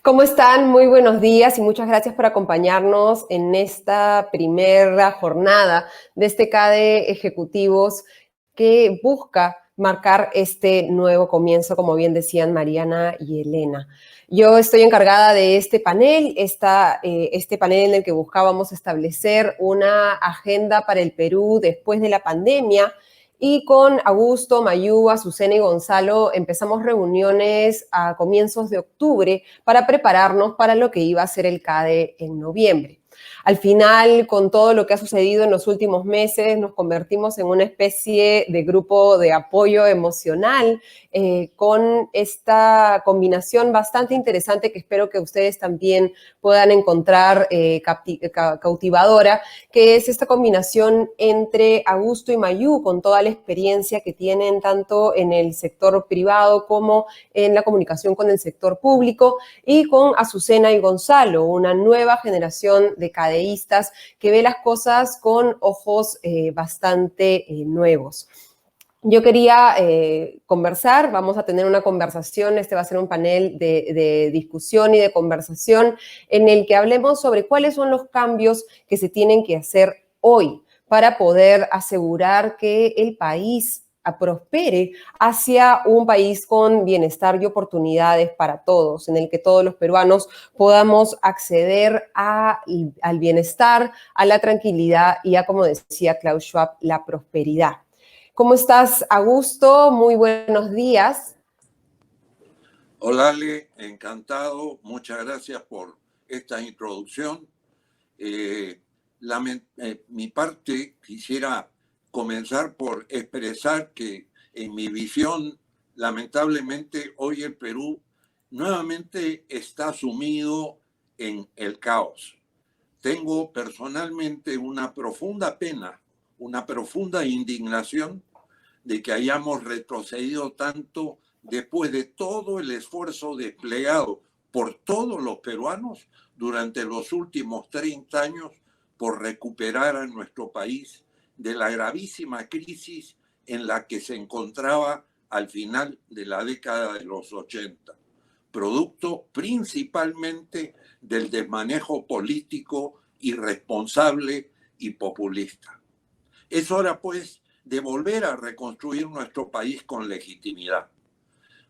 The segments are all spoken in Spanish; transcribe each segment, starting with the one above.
¿Cómo están? Muy buenos días y muchas gracias por acompañarnos en esta primera jornada de este CADE Ejecutivos que busca marcar este nuevo comienzo, como bien decían Mariana y Elena. Yo estoy encargada de este panel, este panel en el que buscábamos establecer una agenda para el Perú después de la pandemia. Y con Augusto, Mayú, Azucena y Gonzalo empezamos reuniones a comienzos de octubre para prepararnos para lo que iba a ser el CADE en noviembre. Al final, con todo lo que ha sucedido en los últimos meses, nos convertimos en una especie de grupo de apoyo emocional con esta combinación bastante interesante que espero que ustedes también puedan encontrar cautivadora, que es esta combinación entre Augusto y Mayú, con toda la experiencia que tienen tanto en el sector privado como en la comunicación con el sector público, y con Azucena y Gonzalo, una nueva generación de cadeístas que ve las cosas con ojos bastante nuevos. Yo quería conversar, vamos a tener una conversación, este va a ser un panel de discusión y de conversación en el que hablemos sobre cuáles son los cambios que se tienen que hacer hoy para poder asegurar que el país prospere hacia un país con bienestar y oportunidades para todos, en el que todos los peruanos podamos acceder al bienestar, a la tranquilidad y a, como decía Klaus Schwab, la prosperidad. ¿Cómo estás, Augusto? Muy buenos días. Hola, Ale, encantado. Muchas gracias por esta introducción. Mi parte quisiera comenzar por expresar que en mi visión, lamentablemente, hoy el Perú nuevamente está sumido en el caos. Tengo personalmente una profunda pena, una profunda indignación de que hayamos retrocedido tanto después de todo el esfuerzo desplegado por todos los peruanos durante los últimos 30 años por recuperar a nuestro país de la gravísima crisis en la que se encontraba al final de la década de los 80, producto principalmente del desmanejo político irresponsable y populista. Es hora, pues, de volver a reconstruir nuestro país con legitimidad.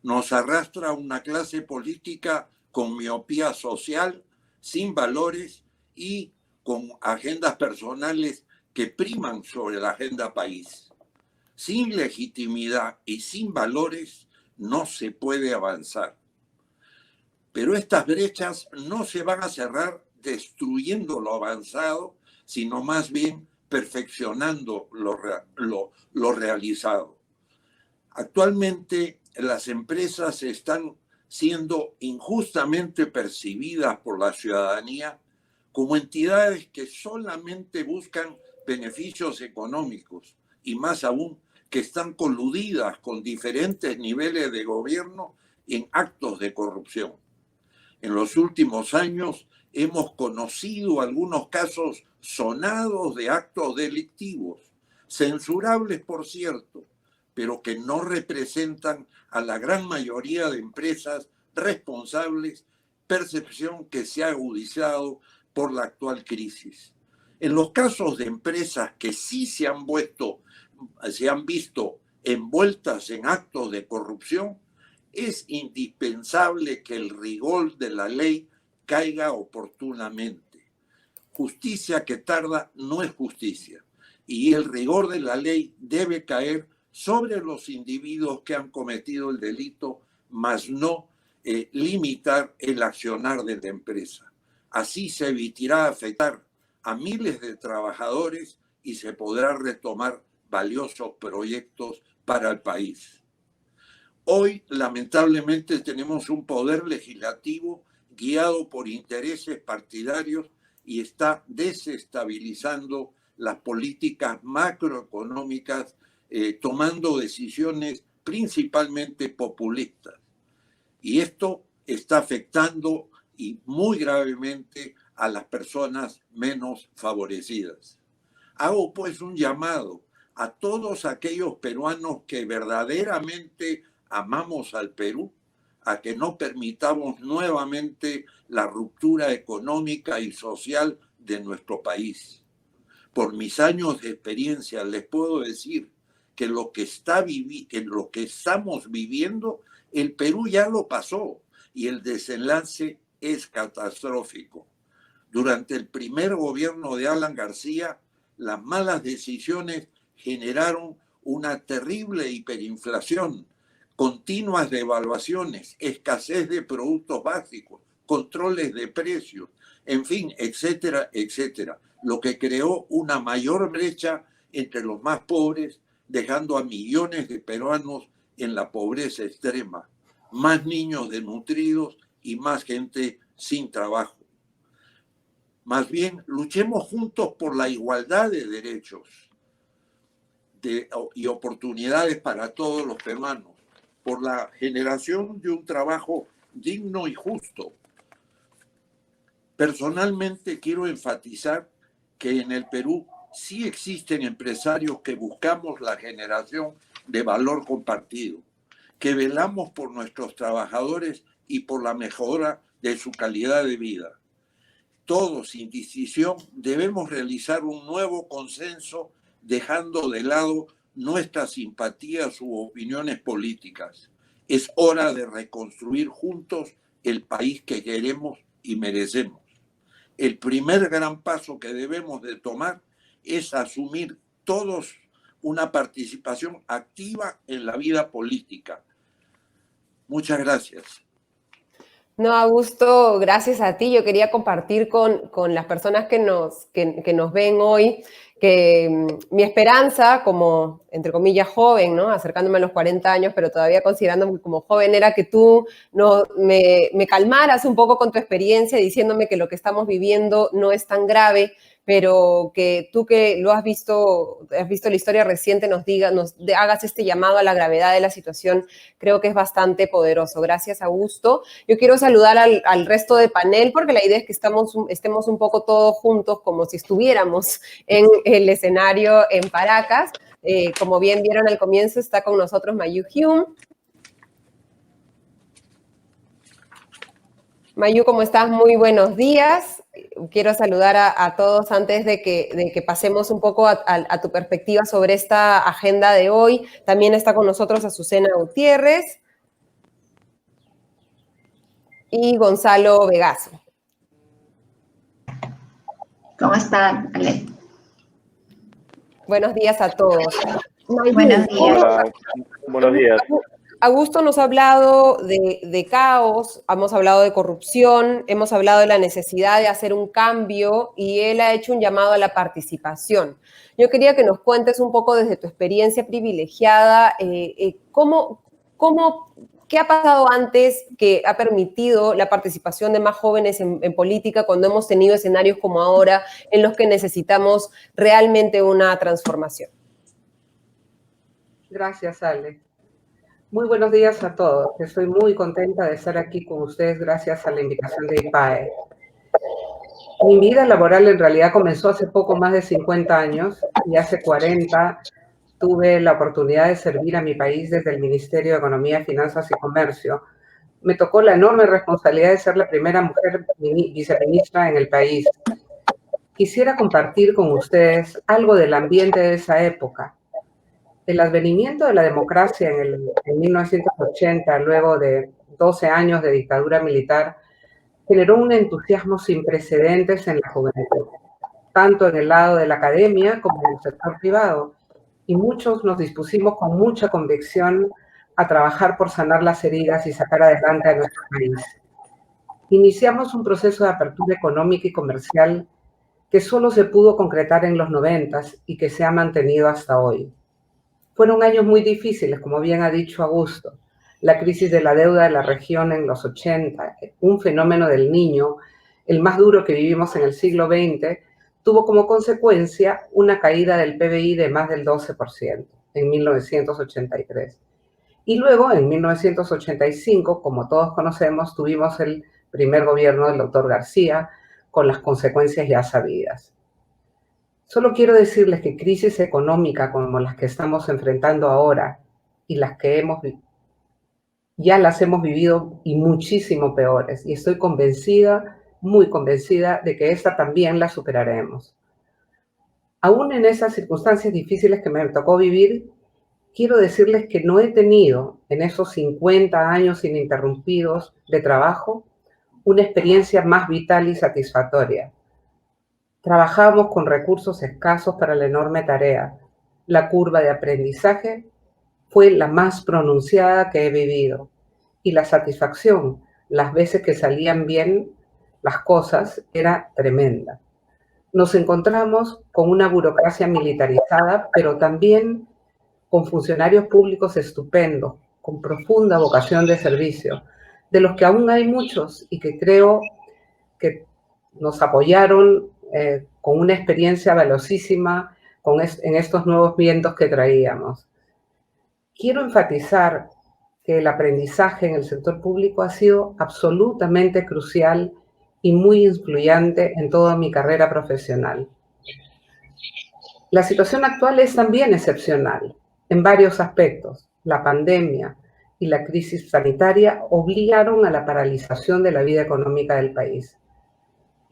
Nos arrastra una clase política con miopía social, sin valores y con agendas personales que priman sobre la agenda país. Sin legitimidad y sin valores no se puede avanzar. Pero estas brechas no se van a cerrar destruyendo lo avanzado, sino más bien perfeccionando lo realizado. Actualmente las empresas están siendo injustamente percibidas por la ciudadanía como entidades que solamente buscan beneficios económicos y más aún que están coludidas con diferentes niveles de gobierno en actos de corrupción. En los últimos años hemos conocido algunos casos sonados de actos delictivos, censurables por cierto, pero que no representan a la gran mayoría de empresas responsables, percepción que se ha agudizado por la actual crisis. En los casos de empresas que sí se han visto envueltas en actos de corrupción, es indispensable que el rigor de la ley caiga oportunamente. Justicia que tarda no es justicia, y el rigor de la ley debe caer sobre los individuos que han cometido el delito, mas no limitar el accionar de la empresa. Así se evitará afectar a miles de trabajadores y se podrá retomar valiosos proyectos para el país. Hoy, lamentablemente, tenemos un poder legislativo guiado por intereses partidarios y está desestabilizando las políticas macroeconómicas, tomando decisiones principalmente populistas. Y esto está afectando y muy gravemente a las personas menos favorecidas. Hago pues un llamado a todos aquellos peruanos que verdaderamente amamos al Perú, a que no permitamos nuevamente la ruptura económica y social de nuestro país. Por mis años de experiencia les puedo decir que lo que estamos viviendo, el Perú ya lo pasó y el desenlace es catastrófico. Durante el primer gobierno de Alan García, las malas decisiones generaron una terrible hiperinflación, continuas devaluaciones, escasez de productos básicos, controles de precios, en fin, etcétera, etcétera, lo que creó una mayor brecha entre los más pobres, dejando a millones de peruanos en la pobreza extrema, más niños desnutridos y más gente sin trabajo. Más bien, luchemos juntos por la igualdad de derechos y oportunidades para todos los peruanos, por la generación de un trabajo digno y justo. Personalmente quiero enfatizar que en el Perú sí existen empresarios que buscamos la generación de valor compartido, que velamos por nuestros trabajadores y por la mejora de su calidad de vida. Todos, sin distinción, debemos realizar un nuevo consenso dejando de lado nuestras simpatías u opiniones políticas. Es hora de reconstruir juntos el país que queremos y merecemos. El primer gran paso que debemos de tomar es asumir todos una participación activa en la vida política. Muchas gracias. No, Augusto, gracias a ti. Yo quería compartir con las personas que nos ven hoy que mi esperanza como, entre comillas, joven, ¿no? Acercándome a los 40 años, pero todavía considerándome como joven, era que tú me calmaras un poco con tu experiencia, diciéndome que lo que estamos viviendo no es tan grave, pero que tú que lo has visto la historia reciente, nos hagas este llamado a la gravedad de la situación, creo que es bastante poderoso. Gracias, Augusto. Yo quiero saludar al resto del panel, porque la idea es que estemos un poco todos juntos, como si estuviéramos en el escenario en Paracas. Como bien vieron al comienzo, está con nosotros Mayu Hume. Mayu, ¿cómo estás? Muy buenos días. Quiero saludar a todos antes de que pasemos un poco a tu perspectiva sobre esta agenda de hoy. También está con nosotros Azucena Gutiérrez y Gonzalo Vegaso. ¿Cómo están, Ale? Buenos días a todos. Mayu, buenos días. Hola, buenos días. Augusto nos ha hablado de caos, hemos hablado de corrupción, hemos hablado de la necesidad de hacer un cambio y él ha hecho un llamado a la participación. Yo quería que nos cuentes un poco desde tu experiencia privilegiada, ¿qué ha pasado antes que ha permitido la participación de más jóvenes en política cuando hemos tenido escenarios como ahora en los que necesitamos realmente una transformación? Gracias, Ale. Muy buenos días a todos. Estoy muy contenta de estar aquí con ustedes gracias a la invitación de IPAE. Mi vida laboral en realidad comenzó hace poco más de 50 años y hace 40 tuve la oportunidad de servir a mi país desde el Ministerio de Economía, Finanzas y Comercio. Me tocó la enorme responsabilidad de ser la primera mujer viceministra en el país. Quisiera compartir con ustedes algo del ambiente de esa época. El advenimiento de la democracia en 1980, luego de 12 años de dictadura militar, generó un entusiasmo sin precedentes en la juventud, tanto en el lado de la academia como en el sector privado, y muchos nos dispusimos con mucha convicción a trabajar por sanar las heridas y sacar adelante a nuestro país. Iniciamos un proceso de apertura económica y comercial que solo se pudo concretar en los 90s y que se ha mantenido hasta hoy. Fueron años muy difíciles, como bien ha dicho Augusto. La crisis de la deuda de la región en los 80, un fenómeno del Niño, el más duro que vivimos en el siglo XX, tuvo como consecuencia una caída del PBI de más del 12% en 1983. Y luego, en 1985, como todos conocemos, tuvimos el primer gobierno del doctor García, con las consecuencias ya sabidas. Solo quiero decirles que crisis económica como las que estamos enfrentando ahora y las que hemos ya las hemos vivido y muchísimo peores. Y estoy convencida, muy convencida, de que esta también la superaremos. Aún en esas circunstancias difíciles que me tocó vivir, quiero decirles que no he tenido en esos 50 años ininterrumpidos de trabajo una experiencia más vital y satisfactoria. Trabajamos con recursos escasos para la enorme tarea. La curva de aprendizaje fue la más pronunciada que he vivido. Y la satisfacción, las veces que salían bien las cosas, era tremenda. Nos encontramos con una burocracia militarizada, pero también con funcionarios públicos estupendos, con profunda vocación de servicio, de los que aún hay muchos y que creo que nos apoyaron con una experiencia valiosísima en estos nuevos vientos que traíamos. Quiero enfatizar que el aprendizaje en el sector público ha sido absolutamente crucial y muy influyente en toda mi carrera profesional. La situación actual es también excepcional en varios aspectos. La pandemia y la crisis sanitaria obligaron a la paralización de la vida económica del país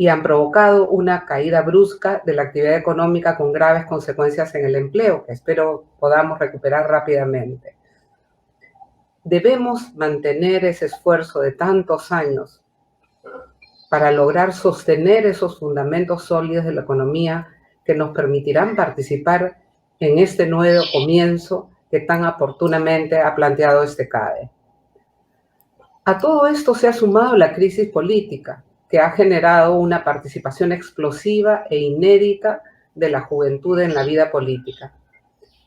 y han provocado una caída brusca de la actividad económica con graves consecuencias en el empleo, que espero podamos recuperar rápidamente. Debemos mantener ese esfuerzo de tantos años para lograr sostener esos fundamentos sólidos de la economía que nos permitirán participar en este nuevo comienzo que tan oportunamente ha planteado este CADE. A todo esto se ha sumado la crisis política, que ha generado una participación explosiva e inédita de la juventud en la vida política.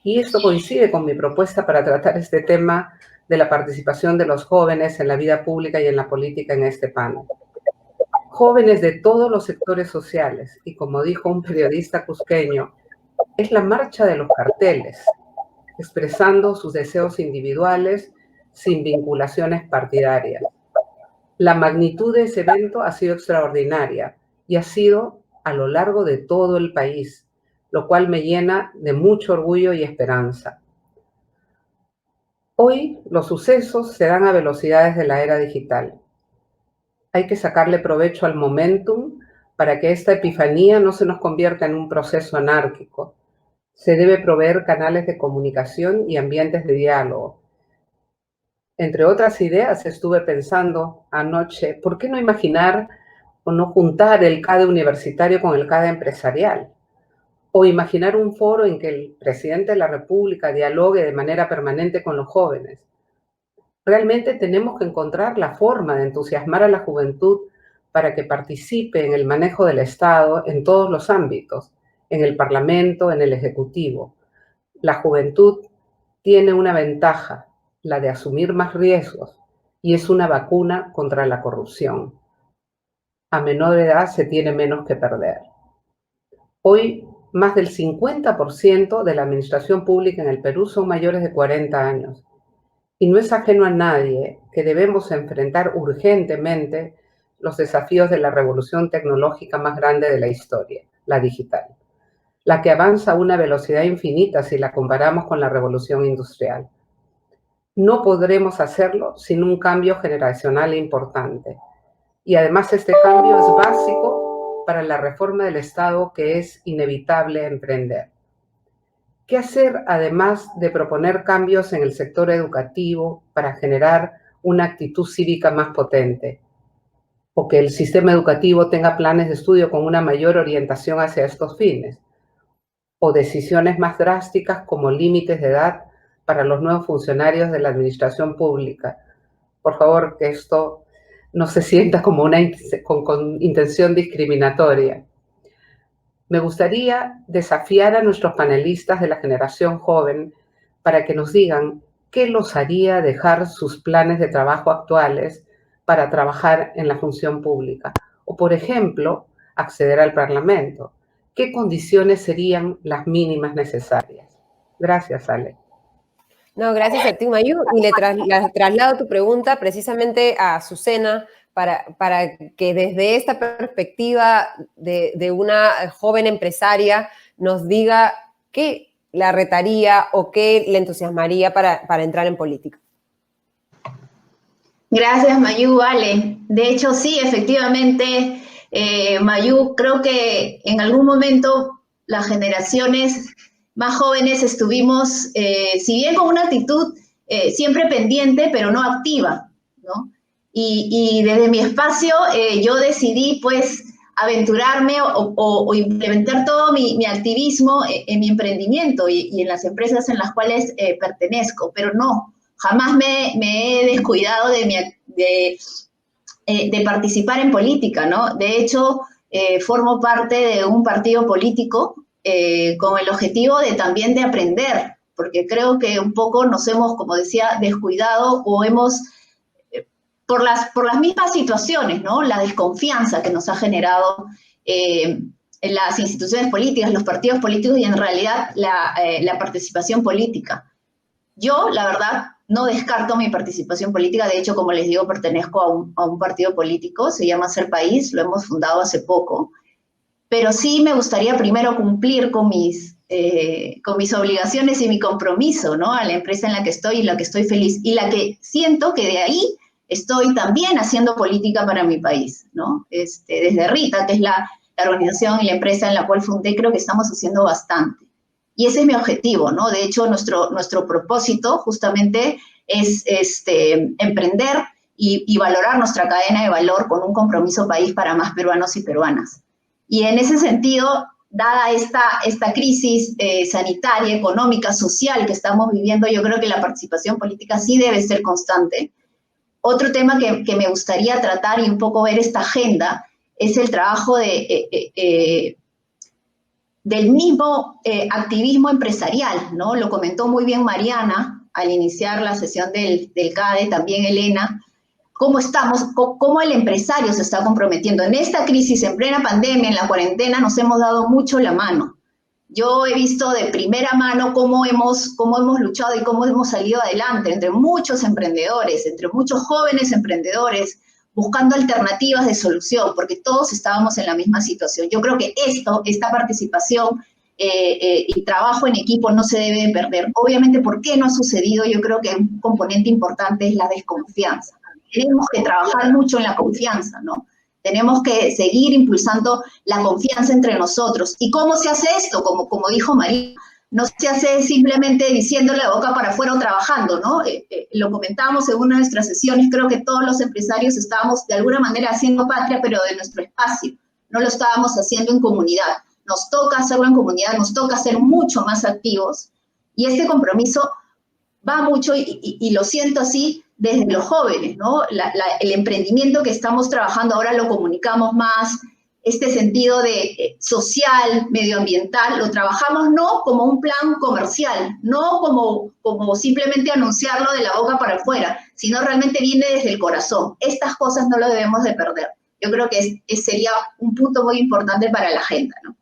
Y esto coincide con mi propuesta para tratar este tema de la participación de los jóvenes en la vida pública y en la política en este panel. Jóvenes de todos los sectores sociales, y como dijo un periodista cusqueño, es la marcha de los carteles, expresando sus deseos individuales sin vinculaciones partidarias. La magnitud de ese evento ha sido extraordinaria y ha sido a lo largo de todo el país, lo cual me llena de mucho orgullo y esperanza. Hoy los sucesos se dan a velocidades de la era digital. Hay que sacarle provecho al momentum para que esta epifanía no se nos convierta en un proceso anárquico. Se debe proveer canales de comunicación y ambientes de diálogo. Entre otras ideas, estuve pensando anoche, ¿por qué no imaginar o no juntar el CADE universitario con el CADE empresarial? O imaginar un foro en que el presidente de la República dialogue de manera permanente con los jóvenes. Realmente tenemos que encontrar la forma de entusiasmar a la juventud para que participe en el manejo del Estado en todos los ámbitos, en el Parlamento, en el Ejecutivo. La juventud tiene una ventaja, la de asumir más riesgos, y es una vacuna contra la corrupción. A menor edad se tiene menos que perder. Hoy, más del 50% de la administración pública en el Perú son mayores de 40 años. Y no es ajeno a nadie que debemos enfrentar urgentemente los desafíos de la revolución tecnológica más grande de la historia, la digital, la que avanza a una velocidad infinita si la comparamos con la revolución industrial. No podremos hacerlo sin un cambio generacional importante. Y además este cambio es básico para la reforma del Estado que es inevitable emprender. ¿Qué hacer además de proponer cambios en el sector educativo para generar una actitud cívica más potente? O que el sistema educativo tenga planes de estudio con una mayor orientación hacia estos fines. O decisiones más drásticas como límites de edad para los nuevos funcionarios de la administración pública. Por favor, que esto no se sienta como con intención discriminatoria. Me gustaría desafiar a nuestros panelistas de la generación joven para que nos digan qué los haría dejar sus planes de trabajo actuales para trabajar en la función pública. O, por ejemplo, acceder al Parlamento. ¿Qué condiciones serían las mínimas necesarias? Gracias, Ale. No, gracias a ti, Mayu. Y le traslado tu pregunta precisamente a Azucena para que desde esta perspectiva de una joven empresaria nos diga qué la retaría o qué le entusiasmaría para entrar en política. Gracias, Mayú, vale. De hecho, sí, efectivamente, Mayú, creo que en algún momento las generaciones más jóvenes estuvimos, si bien con una actitud siempre pendiente, pero no activa, ¿no? Y desde mi espacio yo decidí, pues, aventurarme o implementar todo mi activismo en mi emprendimiento y en las empresas en las cuales pertenezco, pero no. Jamás me he descuidado de participar en política, ¿no? De hecho, formo parte de un partido político con el objetivo de también de aprender, porque creo que un poco nos hemos, como decía, descuidado o hemos, por las mismas situaciones, ¿no? La desconfianza que nos ha generado en las instituciones políticas, los partidos políticos y en realidad la participación política. Yo, la verdad, no descarto mi participación política. De hecho, como les digo, pertenezco a un partido político, se llama Ser País, lo hemos fundado hace poco. Pero sí me gustaría primero cumplir con mis obligaciones y mi compromiso, ¿no? A la empresa en la que estoy y la que estoy feliz. Y la que siento que de ahí estoy también haciendo política para mi país, ¿no? Desde RITA, que es la organización y la empresa en la cual fundé, creo que estamos haciendo bastante. Y ese es mi objetivo, ¿no? De hecho, nuestro propósito justamente es emprender y valorar nuestra cadena de valor con un compromiso país para más peruanos y peruanas. Y en ese sentido, dada esta crisis sanitaria, económica, social que estamos viviendo, yo creo que la participación política sí debe ser constante. Otro tema que me gustaría tratar y un poco ver esta agenda es el trabajo del mismo activismo empresarial, ¿no? Lo comentó muy bien Mariana al iniciar la sesión del CADE, también Elena, cómo el empresario se está comprometiendo. En esta crisis, en plena pandemia, en la cuarentena, nos hemos dado mucho la mano. Yo he visto de primera mano cómo hemos luchado y cómo hemos salido adelante entre muchos emprendedores, entre muchos jóvenes emprendedores, buscando alternativas de solución, porque todos estábamos en la misma situación. Yo creo que esta participación y trabajo en equipo no se debe perder. Obviamente, ¿por qué no ha sucedido? Yo creo que un componente importante es la desconfianza. Tenemos que trabajar mucho en la confianza, ¿no? Tenemos que seguir impulsando la confianza entre nosotros. ¿Y cómo se hace esto? Como dijo María, no se hace simplemente diciéndole de boca para afuera o trabajando, ¿no? Lo comentábamos en una de nuestras sesiones, creo que todos los empresarios estábamos de alguna manera haciendo patria, pero de nuestro espacio, no lo estábamos haciendo en comunidad. Nos toca hacerlo en comunidad, nos toca ser mucho más activos y ese compromiso va mucho y lo siento así desde los jóvenes, ¿no? El emprendimiento que estamos trabajando ahora lo comunicamos más, este sentido de social, medioambiental, lo trabajamos no como un plan comercial, no como simplemente anunciarlo de la boca para afuera, sino realmente viene desde el corazón. Estas cosas no lo debemos de perder. Yo creo que sería un punto muy importante para la agenda, ¿no?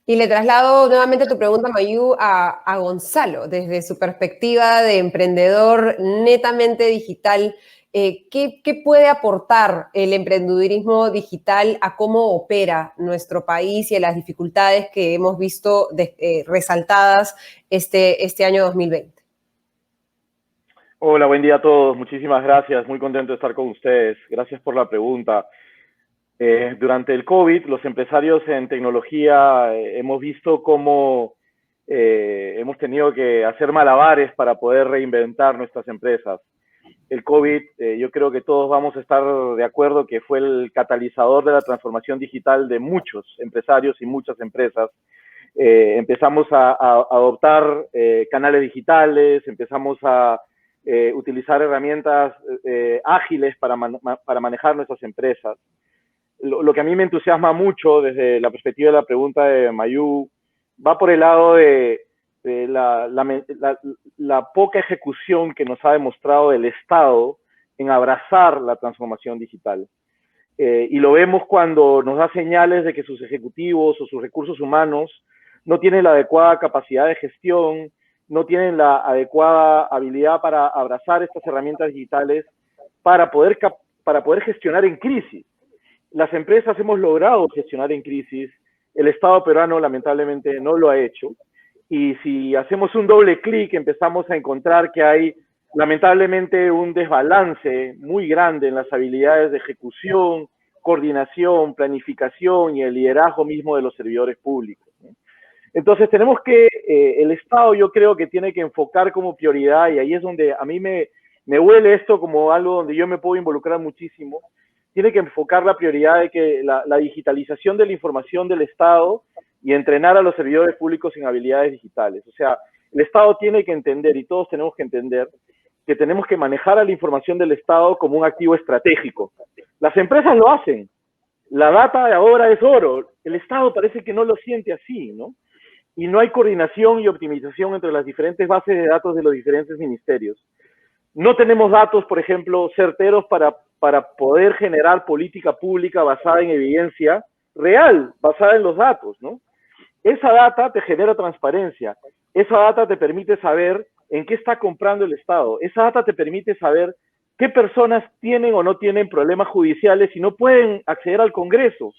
Y le traslado nuevamente tu pregunta, Mayú, a Gonzalo, desde su perspectiva de emprendedor netamente digital. ¿Qué puede aportar el emprendedurismo digital a cómo opera nuestro país y a las dificultades que hemos visto resaltadas este año 2020? Hola, buen día a todos. Muchísimas gracias. Muy contento de estar con ustedes. Gracias por la pregunta. Durante el COVID, los empresarios en tecnología hemos visto cómo hemos tenido que hacer malabares para poder reinventar nuestras empresas. El COVID, yo creo que todos vamos a estar de acuerdo que fue el catalizador de la transformación digital de muchos empresarios y muchas empresas. Empezamos a adoptar canales digitales, empezamos a utilizar herramientas ágiles para manejar nuestras empresas. Lo que a mí me entusiasma mucho desde la perspectiva de la pregunta de Mayú va por el lado de la poca ejecución que nos ha demostrado el Estado en abrazar la transformación digital. Y lo vemos cuando nos da señales de que sus ejecutivos o sus recursos humanos no tienen la adecuada capacidad de gestión, no tienen la adecuada habilidad para abrazar estas herramientas digitales para poder gestionar en crisis. Las empresas hemos logrado gestionar en crisis, el Estado peruano lamentablemente no lo ha hecho, y si hacemos un doble clic empezamos a encontrar que hay lamentablemente un desbalance muy grande en las habilidades de ejecución, coordinación, planificación y el liderazgo mismo de los servidores públicos, ¿no? Entonces tenemos que, el Estado yo creo que tiene que enfocar como prioridad, y ahí es donde a mí me huele esto como algo donde yo me puedo involucrar muchísimo, tiene que enfocar la prioridad de que la digitalización de la información del Estado y entrenar a los servidores públicos en habilidades digitales. O sea, el Estado tiene que entender, y todos tenemos que entender, que tenemos que manejar a la información del Estado como un activo estratégico. Las empresas lo hacen, la data ahora es oro, el Estado parece que no lo siente así, ¿no? Y no hay coordinación y optimización entre las diferentes bases de datos de los diferentes ministerios. No tenemos datos, por ejemplo, certeros para poder generar política pública basada en evidencia real, basada en los datos, ¿no? Esa data te genera transparencia, esa data te permite saber en qué está comprando el Estado, esa data te permite saber qué personas tienen o no tienen problemas judiciales y no pueden acceder al Congreso,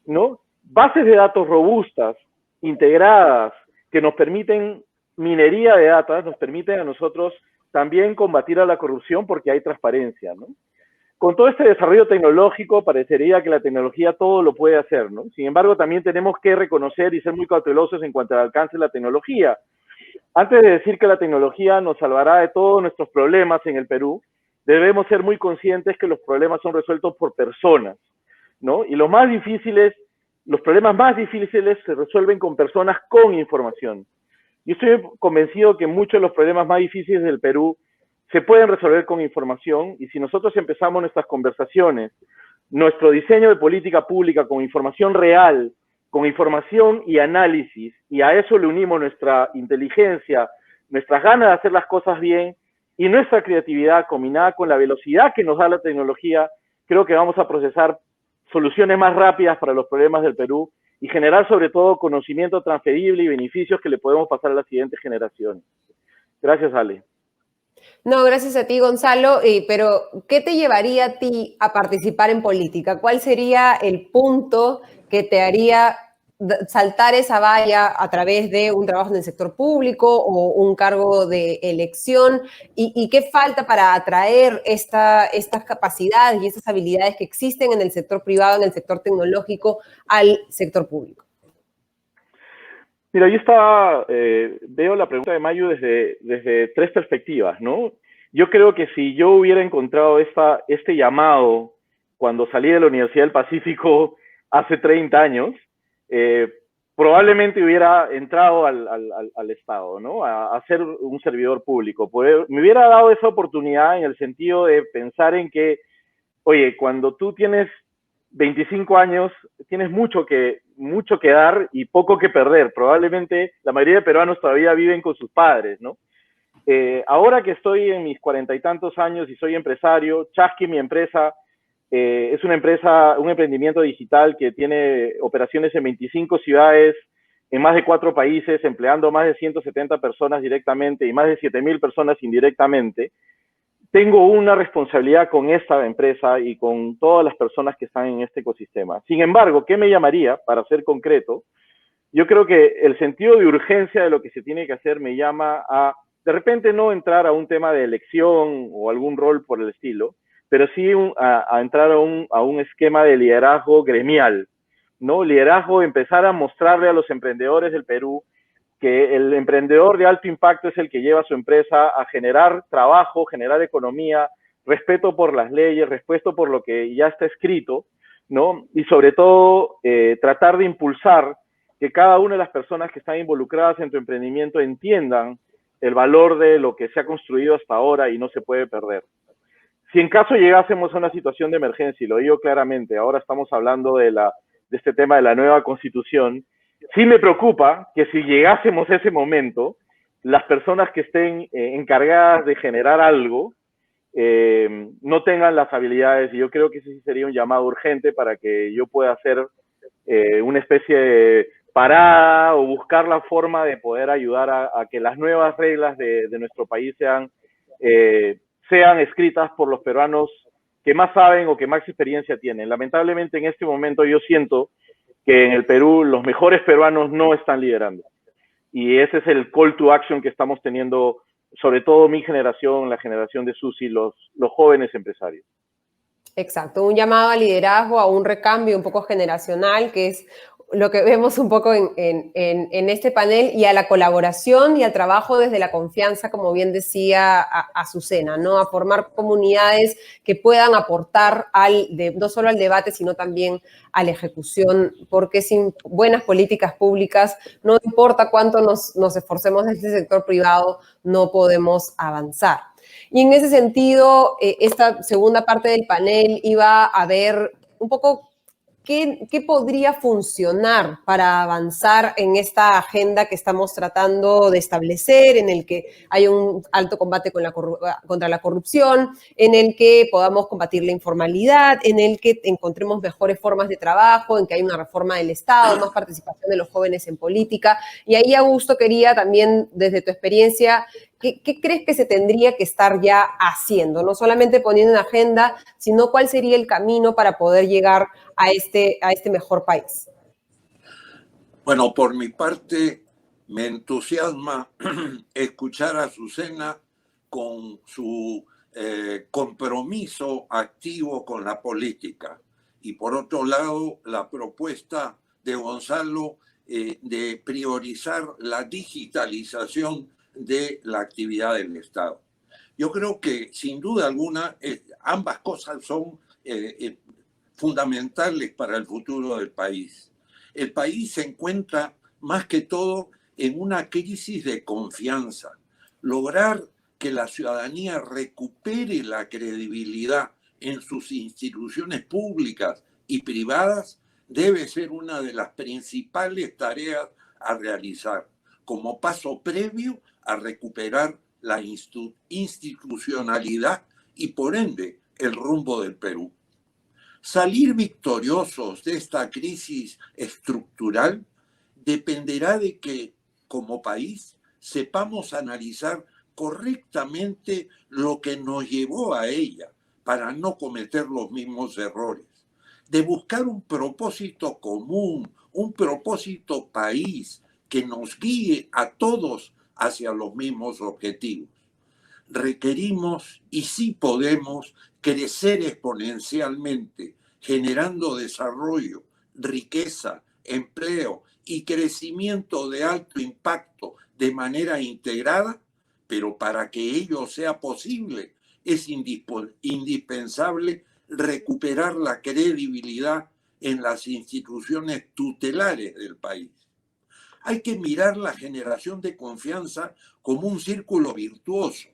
¿no? Bases de datos robustas, integradas, que nos permiten minería de datos, nos permiten a nosotros también combatir a la corrupción porque hay transparencia, ¿no? Con todo este desarrollo tecnológico, parecería que la tecnología todo lo puede hacer, ¿no? Sin embargo, también tenemos que reconocer y ser muy cautelosos en cuanto al alcance de la tecnología. Antes de decir que la tecnología nos salvará de todos nuestros problemas en el Perú, debemos ser muy conscientes que los problemas son resueltos por personas, ¿no? Y los problemas más difíciles se resuelven con personas con información. Yo estoy convencido que muchos de los problemas más difíciles del Perú se pueden resolver con información, y si nosotros empezamos nuestras conversaciones, nuestro diseño de política pública con información real, con información y análisis, y a eso le unimos nuestra inteligencia, nuestras ganas de hacer las cosas bien y nuestra creatividad combinada con la velocidad que nos da la tecnología, creo que vamos a procesar soluciones más rápidas para los problemas del Perú y generar sobre todo conocimiento transferible y beneficios que le podemos pasar a las siguientes generaciones. Gracias, Ale. No, gracias a ti, Gonzalo. Pero, ¿qué te llevaría a ti a participar en política? ¿Cuál sería el punto que te haría saltar esa valla a través de un trabajo en el sector público o un cargo de elección? ¿Y qué falta para atraer estas capacidades y estas habilidades que existen en el sector privado, en el sector tecnológico, al sector público? Mira, yo veo la pregunta de Mayu desde tres perspectivas, ¿no? Yo creo que si yo hubiera encontrado este llamado cuando salí de la Universidad del Pacífico hace 30 años, probablemente hubiera entrado al Estado, ¿no? A ser un servidor público. Me hubiera dado esa oportunidad en el sentido de pensar en que, oye, cuando tú tienes 25 años, tienes mucho que dar y poco que perder. Probablemente la mayoría de peruanos todavía viven con sus padres, ¿no? Ahora que estoy en mis 40 y tantos años y soy empresario, Chasqui, mi empresa, es un emprendimiento digital que tiene operaciones en 25 ciudades, en más de 4 países, empleando más de 170 personas directamente y más de 7,000 personas indirectamente. Tengo una responsabilidad con esta empresa y con todas las personas que están en este ecosistema. Sin embargo, ¿qué me llamaría, para ser concreto? Yo creo que el sentido de urgencia de lo que se tiene que hacer me llama a, de repente, no entrar a un tema de elección o algún rol por el estilo, pero sí a entrar a un esquema de liderazgo gremial, ¿no? Liderazgo, empezar a mostrarle a los emprendedores del Perú que el emprendedor de alto impacto es el que lleva a su empresa a generar trabajo, generar economía, respeto por las leyes, respeto por lo que ya está escrito, ¿no? Y sobre todo, tratar de impulsar que cada una de las personas que están involucradas en tu emprendimiento entiendan el valor de lo que se ha construido hasta ahora y no se puede perder. Si en caso llegásemos a una situación de emergencia, y lo digo claramente, ahora estamos hablando de este tema de la nueva Constitución, sí me preocupa que si llegásemos a ese momento, las personas que estén encargadas de generar algo no tengan las habilidades, y yo creo que ese sí sería un llamado urgente para que yo pueda hacer una especie de parada o buscar la forma de poder ayudar a que las nuevas reglas de nuestro país sean escritas por los peruanos que más saben o que más experiencia tienen. Lamentablemente en este momento yo siento que en el Perú los mejores peruanos no están liderando. Y ese es el call to action que estamos teniendo sobre todo mi generación, la generación de Susi, los jóvenes empresarios. Exacto, un llamado a liderazgo, a un recambio un poco generacional, que es lo que vemos un poco en este panel, y a la colaboración y al trabajo desde la confianza, como bien decía Azucena, ¿no? A formar comunidades que puedan aportar no solo al debate, sino también a la ejecución, porque sin buenas políticas públicas, no importa cuánto nos esforcemos desde el sector privado, no podemos avanzar. Y en ese sentido, esta segunda parte del panel iba a ver un poco qué podría funcionar para avanzar en esta agenda que estamos tratando de establecer, en el que hay un alto combate contra la corrupción, en el que podamos combatir la informalidad, en el que encontremos mejores formas de trabajo, en que hay una reforma del Estado, más participación de los jóvenes en política. Y ahí, Augusto, quería también, desde tu experiencia, ¿qué crees que se tendría que estar ya haciendo? No solamente poniendo en agenda, sino cuál sería el camino para poder llegar a este mejor país. Bueno, por mi parte, me entusiasma escuchar a Azucena con su compromiso activo con la política. Y por otro lado, la propuesta de Gonzalo de priorizar la digitalización de la actividad del Estado. Yo creo que, sin duda alguna, ambas cosas son fundamentales para el futuro del país. El país se encuentra más que todo en una crisis de confianza. Lograr que la ciudadanía recupere la credibilidad en sus instituciones públicas y privadas debe ser una de las principales tareas a realizar, como paso previo a recuperar la institucionalidad y, por ende, el rumbo del Perú. Salir victoriosos de esta crisis estructural dependerá de que, como país, sepamos analizar correctamente lo que nos llevó a ella para no cometer los mismos errores, de buscar un propósito común, un propósito país que nos guíe a todos hacia los mismos objetivos. Requerimos, y sí podemos, crecer exponencialmente, generando desarrollo, riqueza, empleo y crecimiento de alto impacto de manera integrada, pero para que ello sea posible es indispensable recuperar la credibilidad en las instituciones tutelares del país. Hay que mirar la generación de confianza como un círculo virtuoso.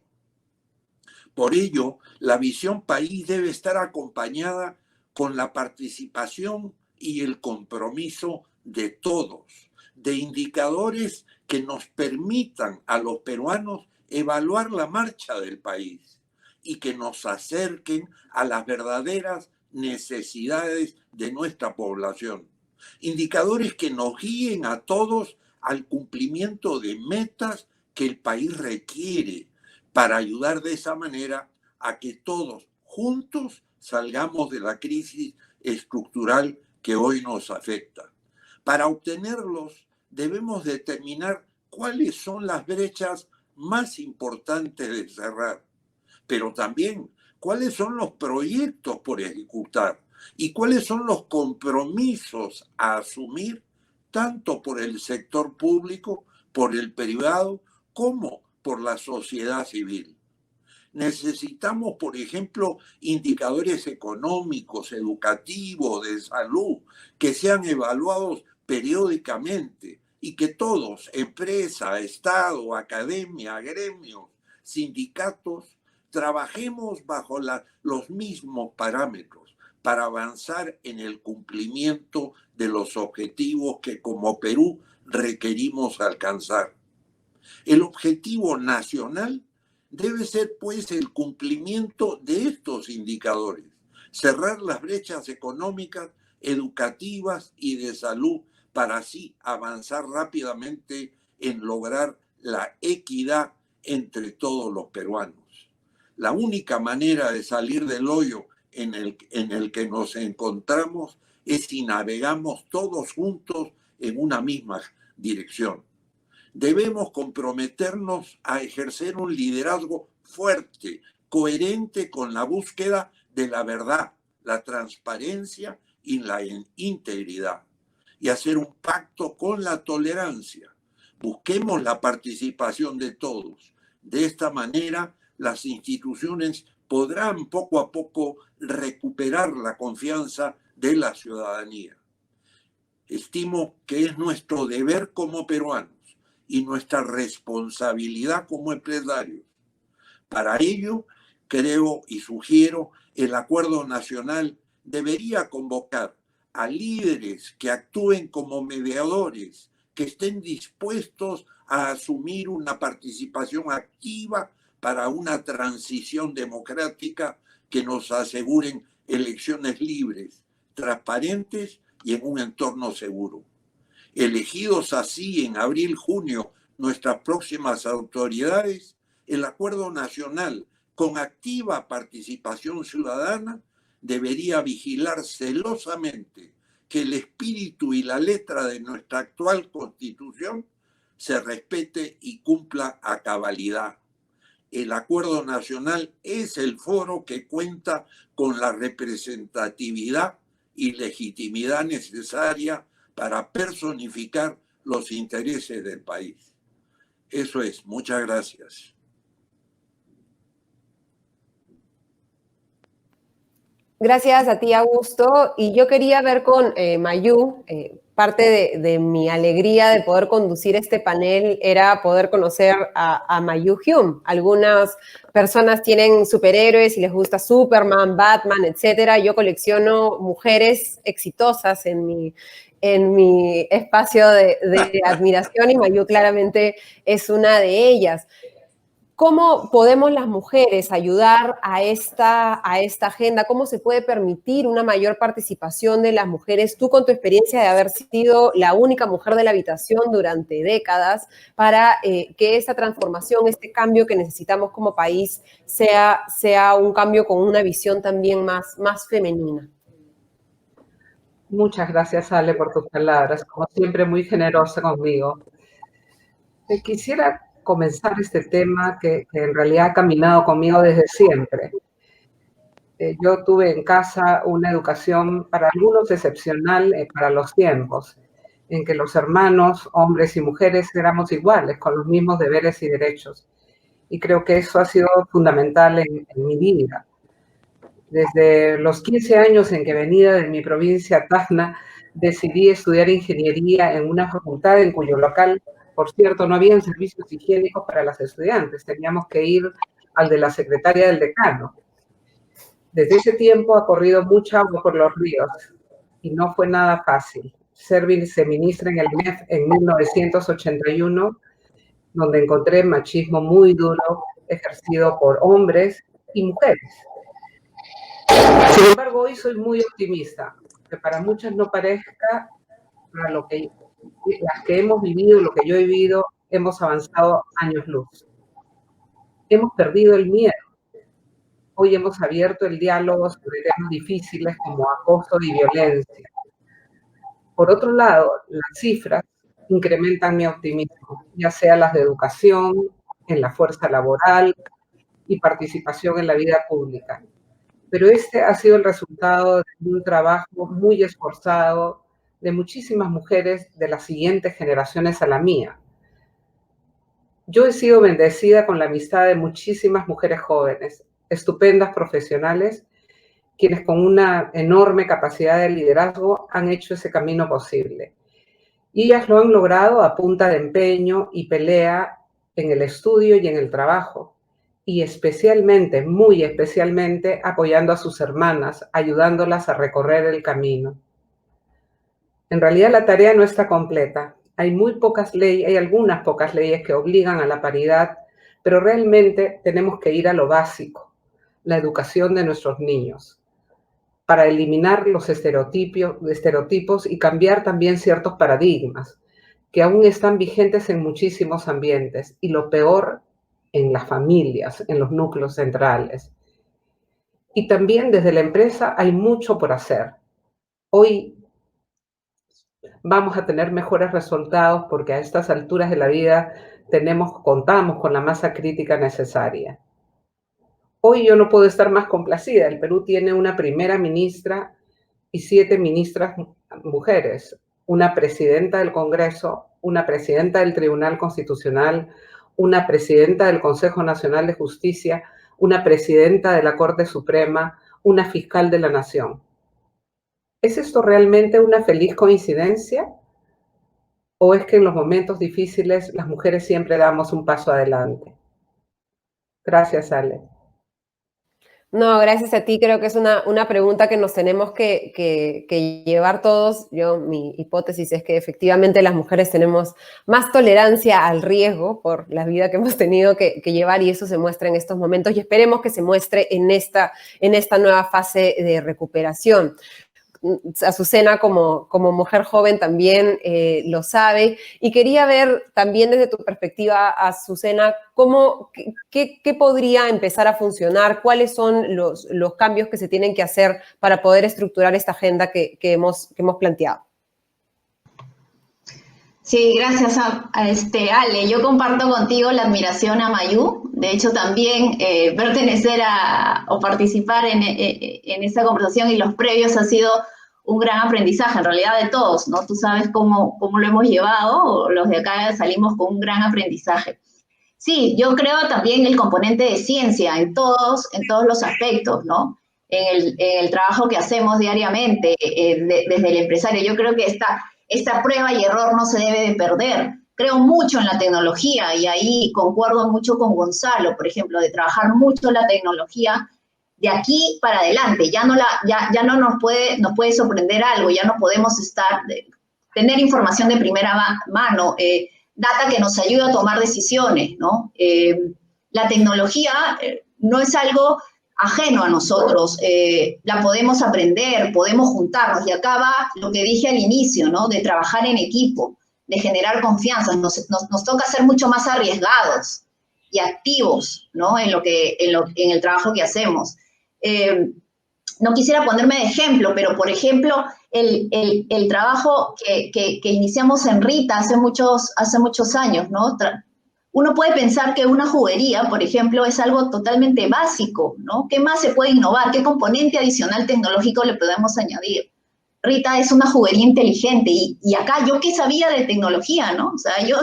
Por ello, la visión país debe estar acompañada con la participación y el compromiso de todos, de indicadores que nos permitan a los peruanos evaluar la marcha del país y que nos acerquen a las verdaderas necesidades de nuestra población. Indicadores que nos guíen a todos al cumplimiento de metas que el país requiere para ayudar de esa manera a que todos juntos salgamos de la crisis estructural que hoy nos afecta. Para obtenerlos debemos determinar cuáles son las brechas más importantes de cerrar, pero también cuáles son los proyectos por ejecutar y cuáles son los compromisos a asumir tanto por el sector público, por el privado, como por la sociedad civil. Necesitamos, por ejemplo, indicadores económicos, educativos, de salud, que sean evaluados periódicamente y que todos, empresa, Estado, academia, gremios, sindicatos, trabajemos bajo los mismos parámetros para avanzar en el cumplimiento de los objetivos que como Perú requerimos alcanzar. El objetivo nacional debe ser, pues, el cumplimiento de estos indicadores, cerrar las brechas económicas, educativas y de salud para así avanzar rápidamente en lograr la equidad entre todos los peruanos. La única manera de salir del hoyo en el que nos encontramos es si navegamos todos juntos en una misma dirección. debemos comprometernos a ejercer un liderazgo fuerte, coherente con la búsqueda de la verdad, la transparencia y la integridad, y hacer un pacto con la tolerancia. Busquemos la participación de todos. De esta manera, las instituciones podrán poco a poco recuperar la confianza de la ciudadanía. Estimo que es nuestro deber como peruanos y nuestra responsabilidad como empresarios. Para ello, creo y sugiero, el Acuerdo Nacional debería convocar a líderes que actúen como mediadores, que estén dispuestos a asumir una participación activa para una transición democrática que nos aseguren elecciones libres, transparentes y en un entorno seguro. Elegidos así en abril-junio nuestras próximas autoridades, el Acuerdo Nacional, con activa participación ciudadana, debería vigilar celosamente que el espíritu y la letra de nuestra actual Constitución se respete y cumpla a cabalidad. El Acuerdo Nacional es el foro que cuenta con la representatividad y legitimidad necesaria para personificar los intereses del país. Eso es. Muchas gracias. Gracias a ti, Augusto. Y yo quería ver con Mayú, parte de mi alegría de poder conducir este panel era poder conocer a Mayú Hume. Algunas personas tienen superhéroes y les gusta Superman, Batman, etc. Yo colecciono mujeres exitosas en mi espacio de admiración y Mayú claramente es una de ellas. ¿Cómo podemos las mujeres ayudar a esta agenda? ¿Cómo se puede permitir una mayor participación de las mujeres? Tú, con tu experiencia de haber sido la única mujer de la habitación durante décadas, para que esta transformación, este cambio que necesitamos como país, sea un cambio con una visión también más femenina. Muchas gracias, Ale, por tus palabras. Como siempre, muy generosa conmigo. Quisiera comenzar este tema que en realidad ha caminado conmigo desde siempre. Yo tuve en casa una educación para algunos excepcional para los tiempos, en que los hermanos, hombres y mujeres, éramos iguales, con los mismos deberes y derechos. Y creo que eso ha sido fundamental en mi vida. Desde los 15 años en que venía de mi provincia, Tacna, decidí estudiar ingeniería en una facultad en cuyo local, por cierto, no había servicios higiénicos para las estudiantes. Teníamos que ir al de la secretaria del decano. Desde ese tiempo ha corrido mucha agua por los ríos y no fue nada fácil. Ser viceministra en el MEF en 1981, donde encontré machismo muy duro ejercido por hombres y mujeres. Sin embargo, hoy soy muy optimista, que para muchas no parezca, para lo que las que hemos vivido, lo que yo he vivido, hemos avanzado años luz. Hemos perdido el miedo. Hoy hemos abierto el diálogo sobre temas difíciles como acoso y violencia. Por otro lado, las cifras incrementan mi optimismo, ya sea las de educación, en la fuerza laboral y participación en la vida pública. Pero este ha sido el resultado de un trabajo muy esforzado de muchísimas mujeres de las siguientes generaciones a la mía. Yo he sido bendecida con la amistad de muchísimas mujeres jóvenes, estupendas profesionales, quienes con una enorme capacidad de liderazgo han hecho ese camino posible. Y ellas lo han logrado a punta de empeño y pelea en el estudio y en el trabajo, y especialmente, muy especialmente, apoyando a sus hermanas, ayudándolas a recorrer el camino. En realidad la tarea no está completa. Hay algunas pocas leyes que obligan a la paridad, pero realmente tenemos que ir a lo básico, la educación de nuestros niños, para eliminar los estereotipos y cambiar también ciertos paradigmas que aún están vigentes en muchísimos ambientes, y lo peor, en las familias, en los núcleos centrales. Y también desde la empresa hay mucho por hacer. Hoy vamos a tener mejores resultados porque a estas alturas de la vida contamos con la masa crítica necesaria. Hoy yo no puedo estar más complacida. El Perú tiene una primera ministra y 7 ministras mujeres, una presidenta del Congreso, una presidenta del Tribunal Constitucional, una presidenta del Consejo Nacional de Justicia, una presidenta de la Corte Suprema, una fiscal de la Nación. ¿Es esto realmente una feliz coincidencia? ¿O es que en los momentos difíciles las mujeres siempre damos un paso adelante? Gracias, Ale. No, gracias a ti. Creo que es una pregunta que nos tenemos que llevar todos. Mi hipótesis es que efectivamente las mujeres tenemos más tolerancia al riesgo por la vida que hemos tenido que llevar, y eso se muestra en estos momentos y esperemos que se muestre en esta nueva fase de recuperación. Azucena como mujer joven también lo sabe, y quería ver también desde tu perspectiva, Azucena, qué podría empezar a funcionar, cuáles son los cambios que se tienen que hacer para poder estructurar esta agenda que hemos planteado. Sí, gracias Ale. Yo comparto contigo la admiración a Mayú. De hecho, también pertenecer o participar en esta conversación y los previos ha sido un gran aprendizaje, en realidad de todos, ¿no? Tú sabes cómo lo hemos llevado, los de acá salimos con un gran aprendizaje. Sí, yo creo también el componente de ciencia en todos los aspectos, ¿no? En el trabajo que hacemos diariamente desde el empresario. Yo creo que esta prueba y error no se debe de perder. Creo mucho en la tecnología y ahí concuerdo mucho con Gonzalo, por ejemplo, de trabajar mucho la tecnología de aquí para adelante. Ya no nos puede sorprender algo, ya no podemos tener información de primera mano, data que nos ayude a tomar decisiones, ¿no? La tecnología no es algo ajeno a nosotros, la podemos aprender, podemos juntarnos, y acá va lo que dije al inicio, ¿no? De trabajar en equipo, de generar confianza. Nos toca ser mucho más arriesgados y activos, ¿no? En el trabajo que hacemos. No quisiera ponerme de ejemplo, pero por ejemplo, el trabajo que iniciamos en Rita hace muchos años, ¿no? Uno puede pensar que una juguería, por ejemplo, es algo totalmente básico, ¿no? ¿Qué más se puede innovar? ¿Qué componente adicional tecnológico le podemos añadir? Rita es una juguería inteligente, y acá yo qué sabía de tecnología, ¿no? O sea, yo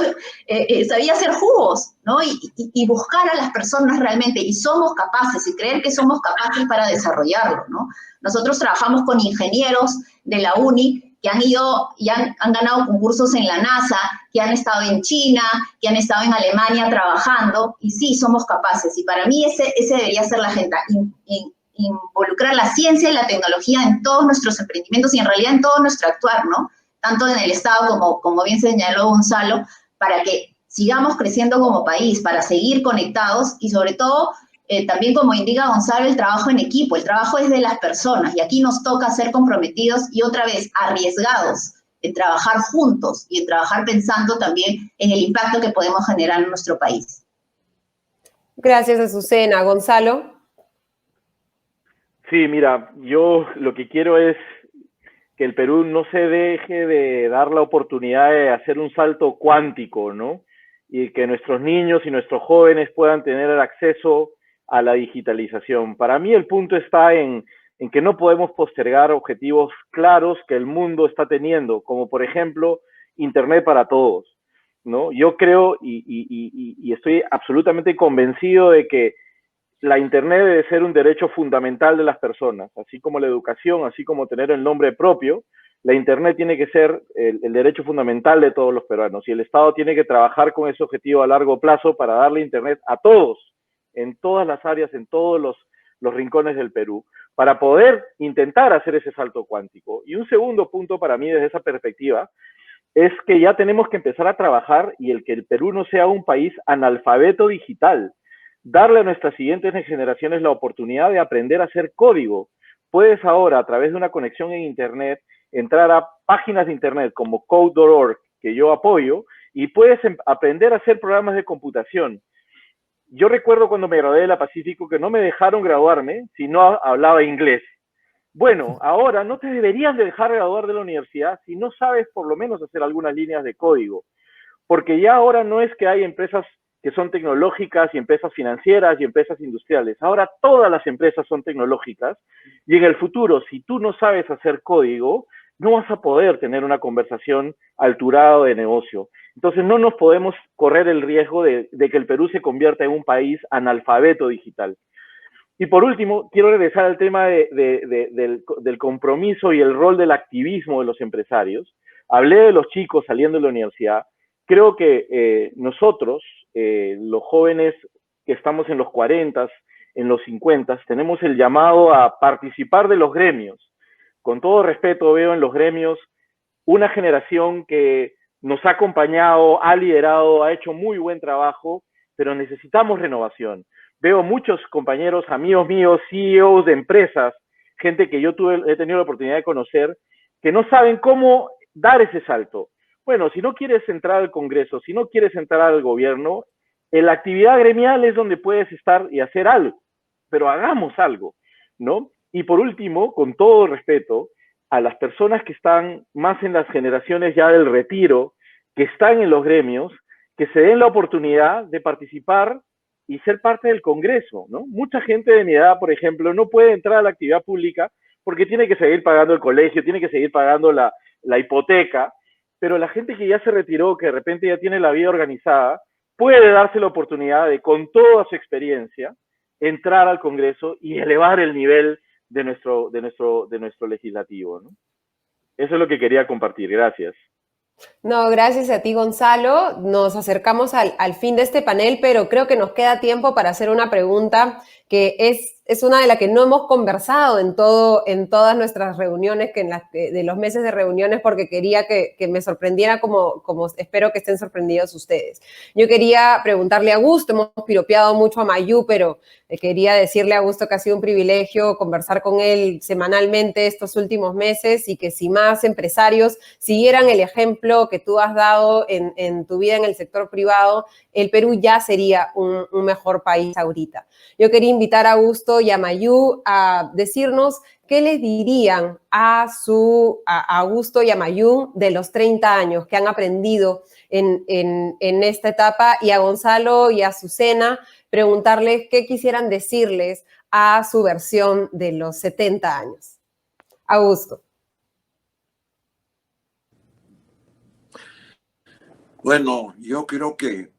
sabía hacer jugos, ¿no? Y buscar a las personas realmente, y somos capaces, y creer que somos capaces para desarrollarlo, ¿no? Nosotros trabajamos con ingenieros de la UNI que han ido y han ganado concursos en la NASA, que han estado en China, que han estado en Alemania trabajando, y sí, somos capaces. Y para mí ese debería ser la agenda, involucrar la ciencia y la tecnología en todos nuestros emprendimientos y en realidad en todo nuestro actuar, ¿no? Tanto en el Estado como bien señaló Gonzalo, para que sigamos creciendo como país, para seguir conectados y sobre todo, también como indica Gonzalo, el trabajo en equipo. El trabajo es de las personas y aquí nos toca ser comprometidos y otra vez arriesgados en trabajar juntos y en trabajar pensando también en el impacto que podemos generar en nuestro país. Gracias, Azucena. Gonzalo. Sí, mira, yo lo que quiero es que el Perú no se deje de dar la oportunidad de hacer un salto cuántico, ¿no? Y que nuestros niños y nuestros jóvenes puedan tener acceso a la digitalización. Para mí el punto está en que no podemos postergar objetivos claros que el mundo está teniendo, como por ejemplo Internet para todos, ¿no? Yo creo y estoy absolutamente convencido de que la Internet debe ser un derecho fundamental de las personas, así como la educación, así como tener el nombre propio. La Internet tiene que ser el derecho fundamental de todos los peruanos, y el Estado tiene que trabajar con ese objetivo a largo plazo para darle Internet a todos, en todas las áreas, en todos los rincones del Perú, para poder intentar hacer ese salto cuántico. Y un segundo punto para mí desde esa perspectiva es que ya tenemos que empezar a trabajar y que el Perú no sea un país analfabeto digital. Darle a nuestras siguientes generaciones la oportunidad de aprender a hacer código. Puedes ahora, a través de una conexión en Internet, entrar a páginas de Internet como code.org, que yo apoyo, y puedes aprender a hacer programas de computación. Yo recuerdo cuando me gradué de la Pacífico que no me dejaron graduarme si no hablaba inglés, Bueno, ahora no te deberías de dejar graduar de la universidad si no sabes por lo menos hacer algunas líneas de código, porque ya ahora no es que hay empresas que son tecnológicas y empresas financieras y empresas industriales. Ahora todas las empresas son tecnológicas y en el futuro, si tú no sabes hacer código, no vas a poder tener una conversación alturada de negocio. Entonces no nos podemos correr el riesgo de que el Perú se convierta en un país analfabeto digital. Y por último, quiero regresar al tema del compromiso y el rol del activismo de los empresarios. Hablé de los chicos saliendo de la universidad. Creo que nosotros, los jóvenes que estamos en los 40, en los 50, tenemos el llamado a participar de los gremios. Con todo respeto, veo en los gremios una generación que nos ha acompañado, ha liderado, ha hecho muy buen trabajo, pero necesitamos renovación. Veo muchos compañeros, amigos míos, CEOs de empresas, gente que yo he tenido la oportunidad de conocer, que no saben cómo dar ese salto. Bueno, si no quieres entrar al Congreso, si no quieres entrar al gobierno, en la actividad gremial es donde puedes estar y hacer algo, pero hagamos algo, ¿no? Y por último, con todo respeto, a las personas que están más en las generaciones ya del retiro, que están en los gremios, que se den la oportunidad de participar y ser parte del Congreso, ¿no? Mucha gente de mi edad, por ejemplo, no puede entrar a la actividad pública porque tiene que seguir pagando el colegio, tiene que seguir pagando la hipoteca, pero la gente que ya se retiró, que de repente ya tiene la vida organizada, puede darse la oportunidad de, con toda su experiencia, entrar al Congreso y elevar el nivel de nuestro legislativo, ¿no? Eso es lo que quería compartir. Gracias. No, gracias a ti, Gonzalo. Nos acercamos al fin de este panel, pero creo que nos queda tiempo para hacer una pregunta que es una de las que no hemos conversado en todas nuestras reuniones, de los meses de reuniones, porque quería que me sorprendiera como espero que estén sorprendidos ustedes. Yo quería preguntarle a Augusto, hemos piropeado mucho a Mayú, pero quería decirle a Augusto que ha sido un privilegio conversar con él semanalmente estos últimos meses y que si más empresarios siguieran el ejemplo que tú has dado en tu vida en el sector privado, el Perú ya sería un mejor país ahorita. Yo quería invitar a Augusto y a Mayú a decirnos qué les dirían a Augusto y a Mayú de los 30 años que han aprendido en esta etapa, y a Gonzalo y a Azucena preguntarles qué quisieran decirles a su versión de los 70 años. Augusto. Bueno, yo creo que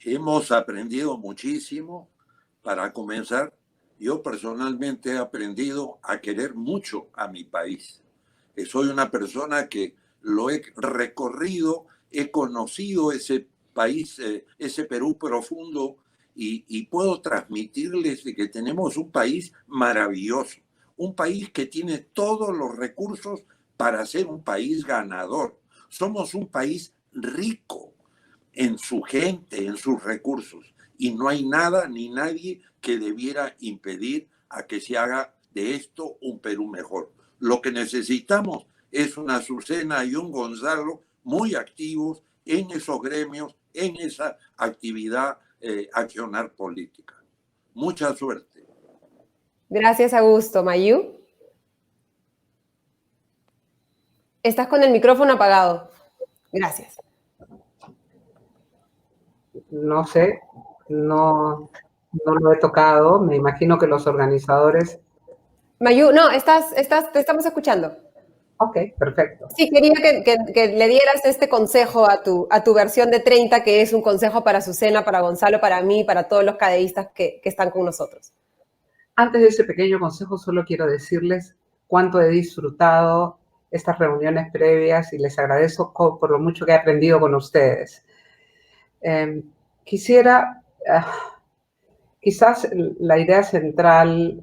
hemos aprendido muchísimo. Para comenzar, yo personalmente he aprendido a querer mucho a mi país. Soy una persona que lo he recorrido, he conocido ese país, ese Perú profundo, y puedo transmitirles de que tenemos un país maravilloso, un país que tiene todos los recursos para ser un país ganador. Somos un país rico en su gente, en sus recursos, y no hay nada ni nadie que debiera impedir a que se haga de esto un Perú mejor. Lo que necesitamos es una Azucena y un Gonzalo muy activos en esos gremios, en esa actividad accionar política. Mucha suerte. Gracias, Augusto. Mayú. Estás con el micrófono apagado. Gracias. No sé, no lo he tocado. Me imagino que los organizadores... Mayú, no, te estamos escuchando. Ok, perfecto. Sí, quería que le dieras este consejo a tu versión de 30, que es un consejo para Azucena, para Gonzalo, para mí, para todos los cadeístas que están con nosotros. Antes de ese pequeño consejo, solo quiero decirles cuánto he disfrutado estas reuniones previas y les agradezco por lo mucho que he aprendido con ustedes. Quisiera, quizás la idea central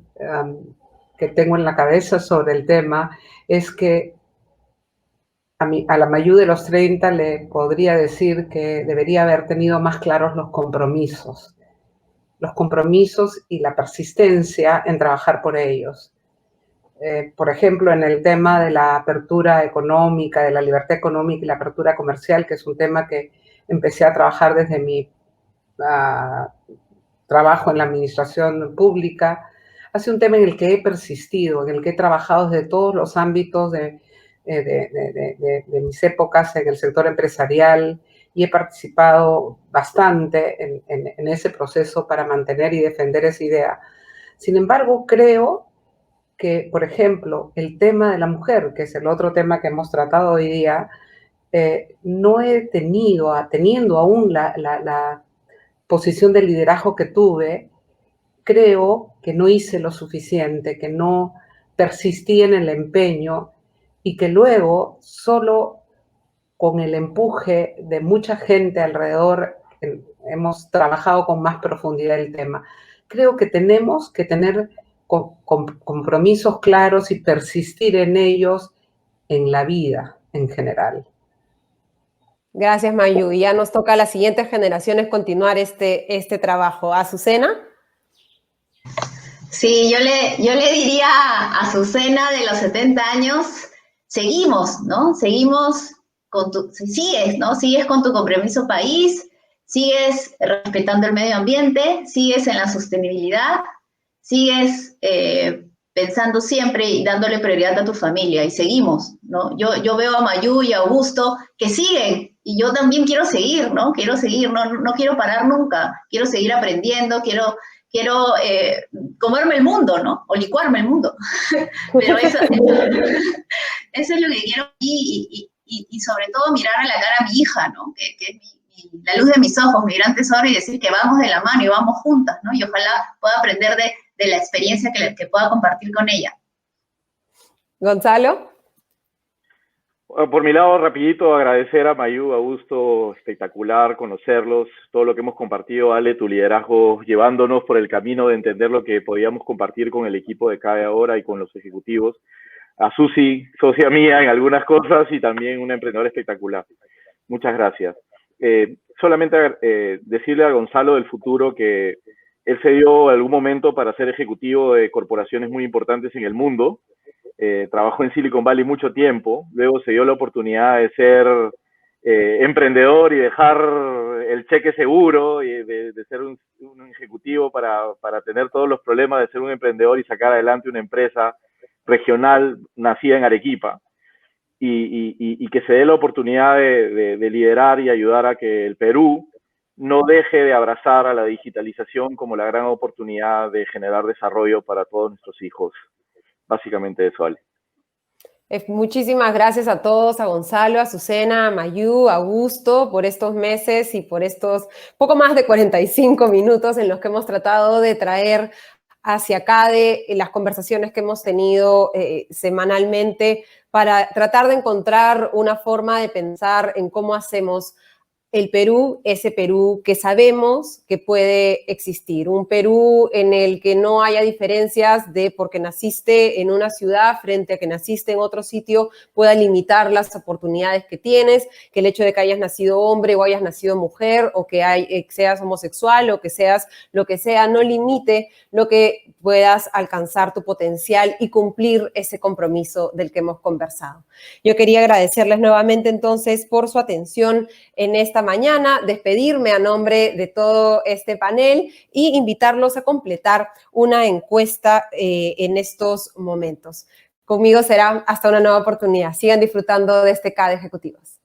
que tengo en la cabeza sobre el tema es que a la Mayú de los 30 le podría decir que debería haber tenido más claros los compromisos y la persistencia en trabajar por ellos. Por ejemplo, en el tema de la apertura económica, de la libertad económica y la apertura comercial, que es un tema que empecé a trabajar desde mi trabajo en la administración pública, ha sido un tema en el que he persistido, en el que he trabajado desde todos los ámbitos de mis épocas en el sector empresarial y he participado bastante en ese proceso para mantener y defender esa idea. Sin embargo, creo que, por ejemplo, el tema de la mujer, que es el otro tema que hemos tratado hoy día, no he teniendo aún la posición de liderazgo que tuve, creo que no hice lo suficiente, que no persistí en el empeño y que luego solo con el empuje de mucha gente alrededor hemos trabajado con más profundidad el tema. Creo que tenemos que tener compromisos claros y persistir en ellos en la vida en general. Gracias, Mayu. Y ya nos toca a las siguientes generaciones continuar este trabajo. ¿Azucena? Sí, yo le diría a Azucena de los 70 años, seguimos, ¿no? Seguimos sigues, ¿no? Sigues con tu compromiso país, sigues respetando el medio ambiente, sigues en la sostenibilidad, sigues pensando siempre y dándole prioridad a tu familia y seguimos, ¿no? Yo veo a Mayu y a Augusto que siguen y yo también quiero seguir, ¿no? Quiero seguir, no quiero parar nunca, quiero seguir aprendiendo, quiero comerme el mundo, ¿no? O licuarme el mundo. Pero eso es lo que quiero y sobre todo mirar a la cara a mi hija, ¿no? Que es la luz de mis ojos, mi gran tesoro, y decir que vamos de la mano y vamos juntas, ¿no? Y ojalá pueda aprender de la experiencia que pueda compartir con ella. Gonzalo. Por mi lado, rapidito, agradecer a Mayu, Augusto, espectacular conocerlos, todo lo que hemos compartido, Ale, tu liderazgo llevándonos por el camino de entender lo que podíamos compartir con el equipo de CADE ahora y con los ejecutivos. A Susi, socia mía en algunas cosas y también una emprendedora espectacular. Muchas gracias. Solamente decirle a Gonzalo del futuro que él se dio algún momento para ser ejecutivo de corporaciones muy importantes en el mundo. Trabajó en Silicon Valley mucho tiempo, luego se dio la oportunidad de ser emprendedor y dejar el cheque seguro y de ser un ejecutivo para tener todos los problemas de ser un emprendedor y sacar adelante una empresa regional nacida en Arequipa y que se dé la oportunidad de liderar y ayudar a que el Perú no deje de abrazar a la digitalización como la gran oportunidad de generar desarrollo para todos nuestros hijos. Básicamente eso, Ale. Muchísimas gracias a todos, a Gonzalo, a Azucena, a Mayu, a Augusto, por estos meses y por estos poco más de 45 minutos en los que hemos tratado de traer hacia CADE las conversaciones que hemos tenido semanalmente para tratar de encontrar una forma de pensar en cómo hacemos el Perú, ese Perú que sabemos que puede existir, un Perú en el que no haya diferencias de porque naciste en una ciudad frente a que naciste en otro sitio pueda limitar las oportunidades que tienes, que el hecho de que hayas nacido hombre o hayas nacido mujer o que seas homosexual o que seas lo que sea, no limite lo que puedas alcanzar tu potencial y cumplir ese compromiso del que hemos conversado. Yo quería agradecerles nuevamente entonces por su atención en esta mañana, despedirme a nombre de todo este panel y invitarlos a completar una encuesta en estos momentos. Conmigo será hasta una nueva oportunidad. Sigan disfrutando de este CADE Ejecutivos.